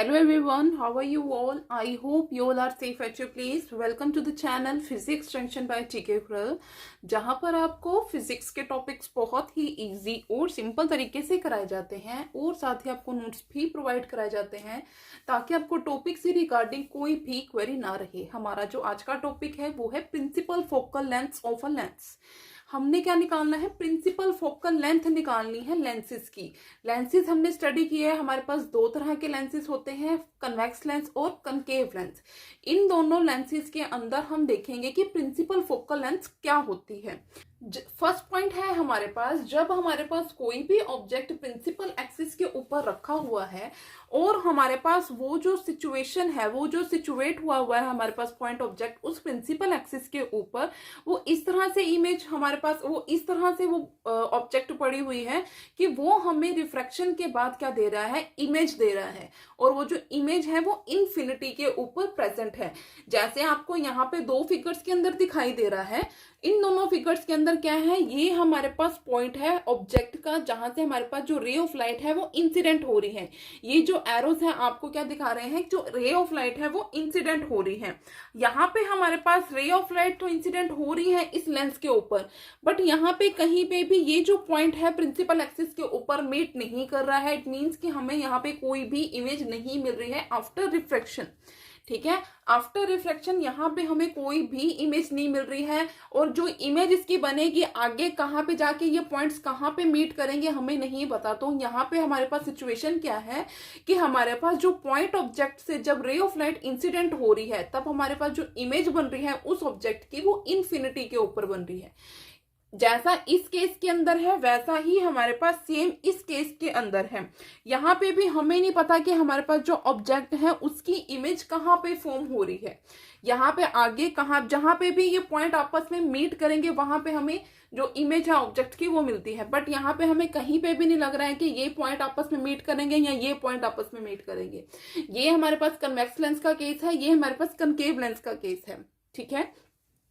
Hello everyone, how are you all? I hope you all are safe at your place. Welcome to the channel Physics Junction by TK Kral, जहाँ पर आपको physics के topics बहुत ही easy और simple तरीके से कराए जाते हैं और साथ ही आपको नोट्स भी प्रोवाइड कराए जाते हैं ताकि आपको टॉपिक से रिगार्डिंग कोई भी क्वेरी ना रहे। हमारा जो आज का टॉपिक है वो है principal focal length of a lens. हमने क्या निकालना है? प्रिंसिपल फोकल लेंथ निकालनी है लेंसेज की। लेंसेज हमने स्टडी किया है, हमारे पास दो तरह के लेंसेज होते हैं, कन्वेक्स लेंस और कनकेव लेंस। इन दोनों लेंसेज के अंदर हम देखेंगे कि प्रिंसिपल फोकल लेंथ क्या होती है। फर्स्ट पॉइंट है हमारे पास, जब हमारे पास कोई भी ऑब्जेक्ट प्रिंसिपल एक्सिस के ऊपर रखा हुआ है और हमारे पास वो जो सिचुएशन है, वो जो सिचुएट हुआ है हमारे पास पॉइंट ऑब्जेक्ट उस प्रिंसिपल एक्सिस के ऊपर, वो इस तरह से इमेज हमारे पास वो इस तरह से वो ऑब्जेक्ट पड़ी हुई है कि वो हमें रिफ्रैक्शन के बाद क्या दे रहा है? इमेज दे रहा है। और वो जो इमेज है वो इनफिनिटी के ऊपर प्रेजेंट है। जैसे आपको यहाँ पे दो फिगर्स के अंदर दिखाई दे रहा है, इन दोनों फिगर्स के अंदर क्या है? ये हमारे पास पॉइंट है ऑब्जेक्ट का जहां से हमारे पास जो रे ऑफ लाइट है वो इंसिडेंट हो रही है। ये जो एरोस है आपको क्या दिखा रहे हैं? जो रे ऑफ लाइट है वो इंसिडेंट हो रही है। यहाँ पे हमारे पास रे ऑफ लाइट तो इंसिडेंट हो रही है इस लेंस के ऊपर, बट यहाँ पे कहीं पे भी ये जो पॉइंट है प्रिंसिपल एक्सिस के ऊपर मीट नहीं कर रहा है। इट मीन्स कि हमें यहाँ पे कोई भी इमेज नहीं मिल रही है आफ्टर रिफ्रैक्शन। ठीक है, आफ्टर रिफ्लेक्शन यहाँ पे हमें कोई भी इमेज नहीं मिल रही है और जो इमेज इसकी बनेगी आगे कहाँ पे जाके ये पॉइंट्स कहाँ पे मीट करेंगे हमें नहीं पता। तो यहाँ पे हमारे पास सिचुएशन क्या है कि हमारे पास जो पॉइंट ऑब्जेक्ट से जब रे ऑफ लाइट इंसिडेंट हो रही है तब हमारे पास जो इमेज बन रही है उस ऑब्जेक्ट की वो इनफिनिटी के ऊपर बन रही है। जैसा इस केस के अंदर है वैसा ही हमारे पास सेम इस केस के अंदर है। यहाँ पे भी हमें नहीं पता कि हमारे पास जो ऑब्जेक्ट है उसकी इमेज कहाँ पे फॉर्म हो रही है। यहाँ पे आगे कहाँ, जहां पे भी ये पॉइंट आपस में मीट करेंगे वहां पे हमें जो इमेज है ऑब्जेक्ट की वो मिलती है। बट यहाँ पे हमें कहीं पे भी नहीं लग रहा है कि ये पॉइंट आपस में मीट करेंगे या ये पॉइंट आपस में मीट करेंगे। ये हमारे पास कन्वेक्स लेंस का केस है, ये हमारे पास कनकेव लेंस का केस है। ठीक है,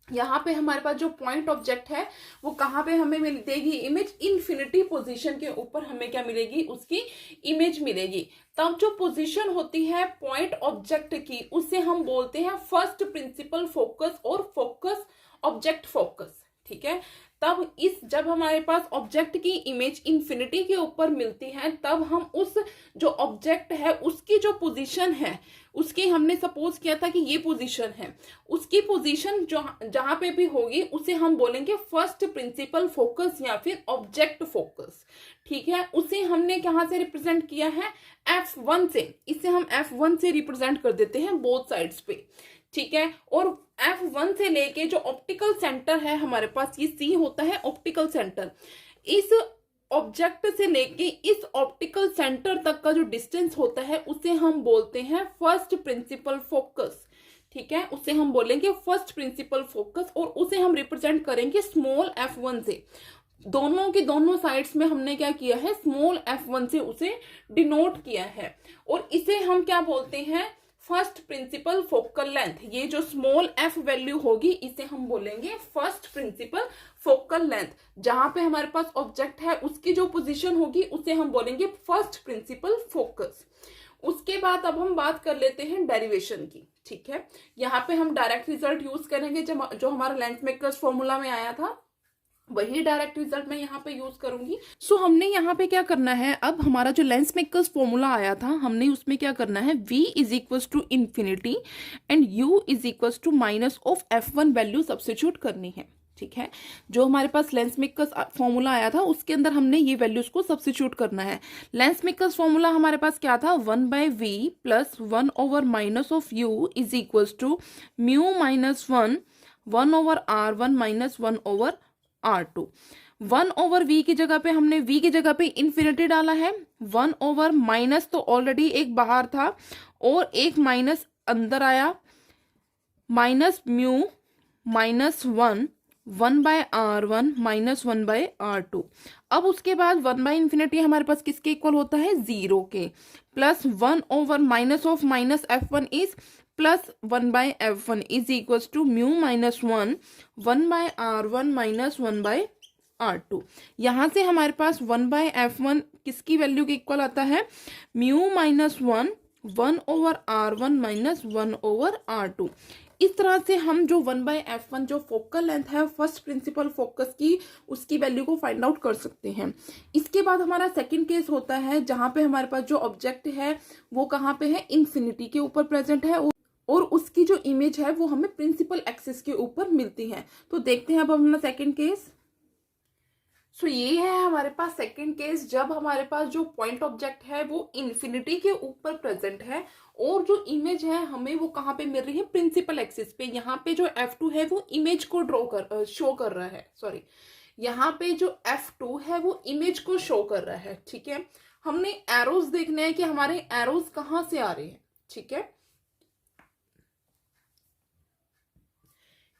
यहाँ पे हमारे पास जो पॉइंट ऑब्जेक्ट है वो कहाँ पे हमें मिलेगी? इमेज इनफिनिटी पोजीशन के ऊपर हमें क्या मिलेगी? उसकी इमेज मिलेगी। तब जो पोजीशन होती है पॉइंट ऑब्जेक्ट की उसे हम बोलते हैं फर्स्ट प्रिंसिपल फोकस और फोकस ऑब्जेक्ट फोकस। ठीक है, तब जब हमारे पास ऑब्जेक्ट की इमेज इनफिनिटी के ऊपर मिलती है तब हम उस जो ऑब्जेक्ट है उसकी जो पोजीशन है, उसकी हमने सपोज किया था कि ये पोजीशन है, उसकी पोजीशन जो जहां पे भी होगी उसे हम बोलेंगे फर्स्ट प्रिंसिपल फोकस या फिर ऑब्जेक्ट फोकस। ठीक है, उसे हमने कहां से रिप्रेजेंट किया है? F1 से। इसे हम F1 से रिप्रेजेंट कर देते हैं बोथ साइड्स पे। ठीक है, और F1 से लेके जो ऑप्टिकल सेंटर है हमारे पास, ये C होता है ऑप्टिकल सेंटर। इस ऑब्जेक्ट से लेके इस ऑप्टिकल सेंटर तक का जो डिस्टेंस होता है उसे हम बोलते हैं फर्स्ट प्रिंसिपल फोकस। ठीक है, उसे हम बोलेंगे फर्स्ट प्रिंसिपल फोकस और उसे हम रिप्रेजेंट करेंगे स्मॉल f1 से। दोनों की दोनों साइड्स में हमने क्या किया है? स्मॉल f1 से उसे डिनोट किया है और इसे हम क्या बोलते हैं? First principle focal length. ये जो स्मॉल f वैल्यू होगी इसे हम बोलेंगे फर्स्ट प्रिंसिपल फोकल लेंथ। जहां पे हमारे पास ऑब्जेक्ट है उसकी जो पोजीशन होगी उसे हम बोलेंगे फर्स्ट प्रिंसिपल फोकस। उसके बाद अब हम बात कर लेते हैं डेरिवेशन की। ठीक है, यहाँ पे हम डायरेक्ट रिजल्ट यूज करेंगे जो हमारा लेंस मेकर्स फॉर्मूला में आया था, वही डायरेक्ट रिजल्ट मैं यहाँ पे यूज करूंगी। सो हमने यहाँ पे क्या करना है? अब हमारा जो लेंस मेकर्स फॉर्मूला आया था हमने उसमें क्या करना है? v is equal to infinity and u is equal to minus of f1 value substitute करनी है। ठीक है, जो हमारे पास लेंस मेकर्स फॉर्मूला आया था उसके अंदर हमने ये वैल्यूज को सब्स्टिट्यूट करना है। लेंस मेकर्स फॉर्मूला हमारे पास क्या था? 1/v plus 1 over minus of u is equal to mu minus 1 over r1 minus 1 over R2। 1 over v की जगह पे हमने v की जगह पे इन्फिनिटी डाला है। 1 ओवर माइनस तो ऑलरेडी एक बाहर था और एक माइनस अंदर आया, minus mu minus 1 minus 1/R2। अब उसके बाद 1/इन्फिनिटी हमारे पास किसके इक्वल होता है? 0 के। Plus 1 over minus of minus f1 is plus 1/f1 is equal to mu minus 1 minus 1/R2। यहां से हमारे पास 1/f1 किसकी वैल्यू के इक्वल आता है? Mu minus 1 1/r1 minus 1/r2। इस तरह से हम जो 1/f1 जो फोकल लेंथ है फर्स्ट प्रिंसिपल फोकस की, उसकी वैल्यू को फाइंड आउट कर सकते हैं। इसके बाद हमारा सेकंड केस होता है जहां पे हमारे पास जो ऑब्जेक्ट है वो कहाँ पे है, इन्फिनिटी के ऊपर प्रेजेंट है और उसकी जो इमेज है वो हमें प्रिंसिपल एक्सिस के ऊपर मिलती है। तो देखते हैं अब हम अपना सेकंड केस। सो ये है हमारे पास सेकंड केस, जब हमारे पास जो पॉइंट ऑब्जेक्ट है वो इन्फिनिटी के ऊपर प्रेजेंट है और जो इमेज है हमें वो कहाँ पे मिल रही है, प्रिंसिपल एक्सिस पे। यहाँ पे जो F2 है वो इमेज को शो कर रहा है, सॉरी, यहाँ पे जो F2 है वो इमेज को शो कर रहा है। ठीक है, हमने एरोज देखने हैं कि हमारे एरोज कहाँ से आ रहे हैं। ठीक है,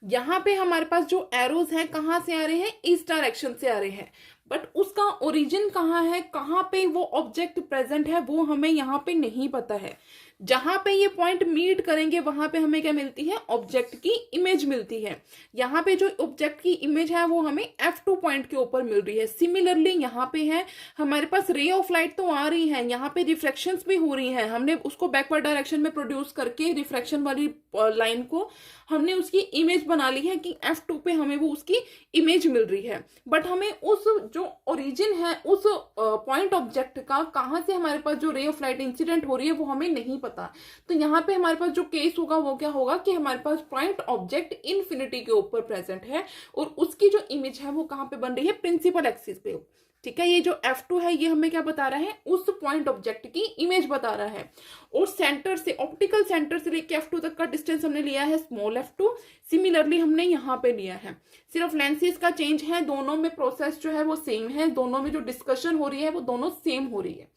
यहाँ पे हमारे पास जो एरोज हैं कहाँ से आ रहे हैं, इस डायरेक्शन से आ रहे हैं, बट उसका ओरिजिन कहाँ है, कहाँ पे वो ऑब्जेक्ट प्रेजेंट है वो हमें यहाँ पे नहीं पता है। जहां पे ये पॉइंट मीट करेंगे वहां पे हमें क्या मिलती है, ऑब्जेक्ट की इमेज मिलती है। यहाँ पे जो ऑब्जेक्ट की इमेज है वो हमें F2 पॉइंट के ऊपर मिल रही है। सिमिलरली यहाँ पे है हमारे पास रे ऑफ लाइट तो आ रही है, यहाँ पे रिफ्लेक्शंस भी हो रही हैं, हमने उसको बैकवर्ड डायरेक्शन में प्रोड्यूस करके रिफ्लेक्शन वाली लाइन को हमने उसकी इमेज बना ली है कि F2 पे हमें वो उसकी इमेज मिल रही है। बट हमें उस जो ओरिजिन है उस पॉइंट ऑब्जेक्ट का कहाँ से हमारे पास जो रे ऑफ लाइट इंसिडेंट हो रही है वो हमें नहीं पता। तो यहाँ पे हमारे पास जो केस होगा वो क्या होगा कि हमारे पास पॉइंट ऑब्जेक्ट इन्फिनिटी के ऊपर प्रेजेंट है और उसकी जो इमेज है वो कहाँ पे बन रही है, प्रिंसिपल एक्सिस पे। ठीक है, ये जो F2 है ये हमें क्या बता रहा है, उस पॉइंट ऑब्जेक्ट की इमेज बता रहा है। और सेंटर से, ऑप्टिकल सेंटर से लेके F2 तक का डिस्टेंस हमने लिया है स्मॉल f2। सिमिलरली हमने यहाँ पे लिया है, सिर्फ लेंसेज का चेंज है, दोनों में प्रोसेस जो है वो सेम है, दोनों में जो डिस्कशन हो रही है वो दोनों सेम हो रही है।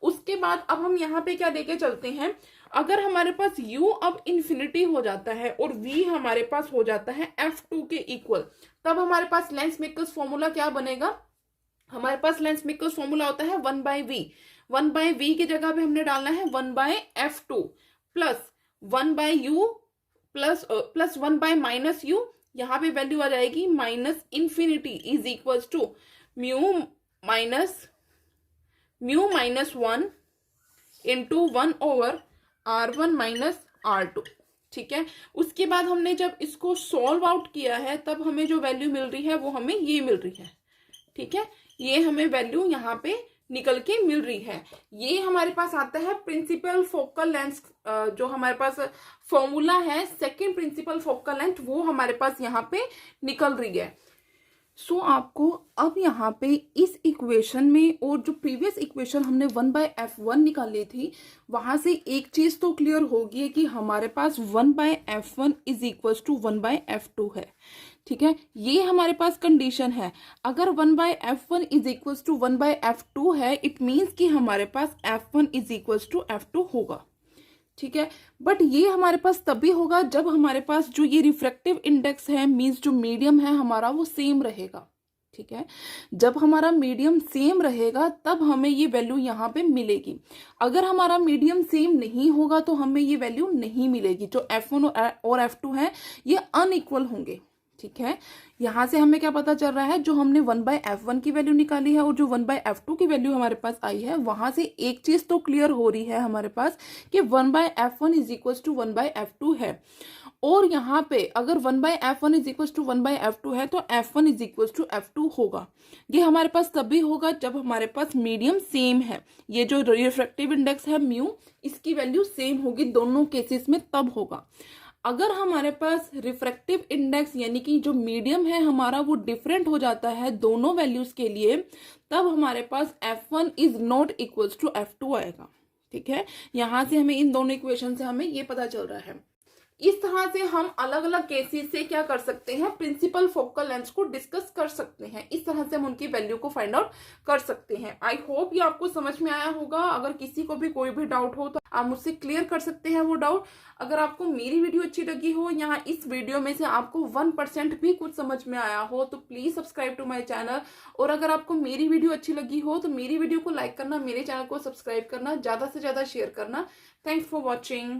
उसके बाद अब हम यहाँ पे क्या लेके चलते हैं, अगर हमारे पास u अब इन्फिनिटी हो जाता है और v हमारे पास हो जाता है F2 के इक्वल, तब हमारे पास लेंस मेकर्स फॉर्मूला क्या बनेगा, हमारे पास लेंस मेकर्स फॉर्मूला होता है 1/v। 1/v की जगह पे हमने डालना है 1/f2 plus 1/u plus 1/-u। यहाँ पे वैल्यू आ जाएगी minus infinity is equal to mu minus 1 into 1/r1 minus r2। ठीक है, उसके बाद हमने जब इसको सॉल्व आउट किया है तब हमें जो वैल्यू मिल रही है वो हमें ये मिल रही है। ठीक है, ये हमें वैल्यू यहाँ पे निकल के मिल रही है। ये हमारे पास आता है प्रिंसिपल फोकल लेंथ, जो हमारे पास फॉर्मूला है सेकंड प्रिंसिपल फोकल लेंथ, वो हमारे पास यहाँ पे निकल रही है। सो आपको अब यहाँ पे इस इक्वेशन में और जो प्रीवियस इक्वेशन हमने 1/f1 निकाली थी वहां से एक चीज तो क्लियर होगी कि हमारे पास 1/f1 is equal to 1/f2 है। ठीक है, ये हमारे पास कंडीशन है। अगर 1/f1 is equal to 1/f2 है, इट मीन्स कि हमारे पास f1 is equal to f2 होगा। ठीक है, बट ये हमारे पास तभी होगा जब हमारे पास जो ये रिफ्रैक्टिव इंडेक्स है, मीन्स जो मीडियम है हमारा वो सेम रहेगा। ठीक है, जब हमारा मीडियम सेम रहेगा तब हमें ये वैल्यू यहाँ पे मिलेगी। अगर हमारा मीडियम सेम नहीं होगा तो हमें ये वैल्यू नहीं मिलेगी। जो F1 और F2 है ये अनइक्वल होंगे। ठीक है, यहां से हमें क्या पता चल रहा है, जो हमने 1/f1 की वैल्यू निकाली है और जो 1/f2 की वैल्यू हमारे पास आई है वहां से एक चीज तो क्लियर हो रही है हमारे पास कि 1/f1 is equal to 1/f2 है। और यहाँ पे अगर 1/f1 is equal to 1/f2 है तो f1 is equal to f2 होगा। ये हमारे पास तभी होगा जब हमारे पास मीडियम सेम है। ये जो रिफ्रैक्टिव इंडेक्स है म्यू, इसकी वैल्यू सेम होगी दोनों केसेस में, तब होगा। अगर हमारे पास रिफ्रैक्टिव इंडेक्स यानी कि जो मीडियम है हमारा वो डिफरेंट हो जाता है दोनों वैल्यूज के लिए, तब हमारे पास f1 is not equal to f2 आएगा। ठीक है, यहां से हमें इन दोनों इक्वेशन से हमें ये पता चल रहा है। इस तरह से हम अलग अलग केसेस से क्या कर सकते हैं, प्रिंसिपल फोकल लेंथ को डिस्कस कर सकते हैं। इस तरह से हम उनकी वैल्यू को फाइंड आउट कर सकते हैं। आई होप ये आपको समझ में आया होगा। अगर किसी को भी कोई भी डाउट हो तो आप मुझसे क्लियर कर सकते हैं वो डाउट। अगर आपको मेरी वीडियो अच्छी लगी हो या इस वीडियो में से आपको 1% भी कुछ समझ में आया हो तो please subscribe to my channel. और अगर आपको मेरी वीडियो अच्छी लगी हो तो मेरी वीडियो को लाइक करना, मेरे चैनल को सब्सक्राइब करना, ज्यादा से ज्यादा शेयर करना। Thanks for watching.